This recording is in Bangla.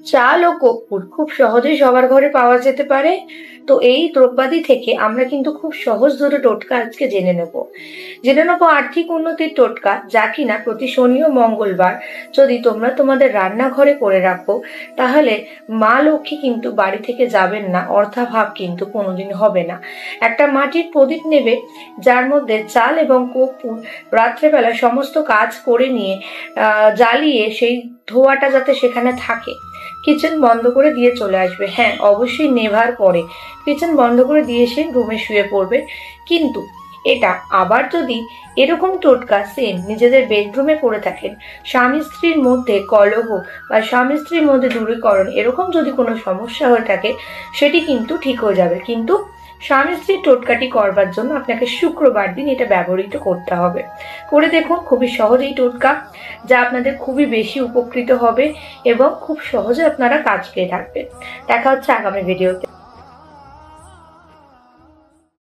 চাল ও কর্পূর খুব সহজেই সবার ঘরে পাওয়া যেতে পারে। তো এই দ্রব্যাদি থেকে আমরা কিন্তু খুব সহজ দুটো টোটকা আজকে জেনে নেবো আর্থিক উন্নতির টোটকা, যা কিনা প্রতি শনি ও মঙ্গলবার যদি তোমরা তোমাদের রান্নাঘরে করে রাখো, তাহলে মা লক্ষ্মী কিন্তু বাড়ি থেকে যাবেন না, অর্থাভাব কিন্তু কোনোদিন হবে না। একটা মাটির প্রদীপ নেবে, যার মধ্যে চাল এবং কর্পূর রাত্রেবেলা সমস্ত কাজ করে নিয়ে জ্বালিয়ে সেই ধোঁয়াটা যাতে সেখানে থাকে, কিচেন বন্ধ করে দিয়ে চলে আসবে। হ্যাঁ, অবশ্যই নেভার পরে কিচেন বন্ধ করে দিয়ে এসে রুমে শুয়ে পড়বে। কিন্তু এটা আবার যদি এরকম টোটকা সেম নিজেদের বেডরুমে করে থাকেন, স্বামী স্ত্রীর মধ্যে কলহ বা স্বামী স্ত্রীর মধ্যে দূরীকরণ এরকম যদি কোনো সমস্যা হয়ে থাকে, সেটি কিন্তু ঠিক হয়ে যাবে। কিন্তু স্বামী স্ত্রীর টোটকাটি করবার জন্য আপনাকে শুক্রবার দিন এটা ব্যবহৃত করতে হবে। করে দেখুন, খুবই সহজ এই টোটকা, যা আপনাদের খুবই বেশি উপকৃত হবে এবং খুব সহজে আপনারা কাজ পেয়ে থাকবেন। দেখা হচ্ছে আগামী ভিডিওতে।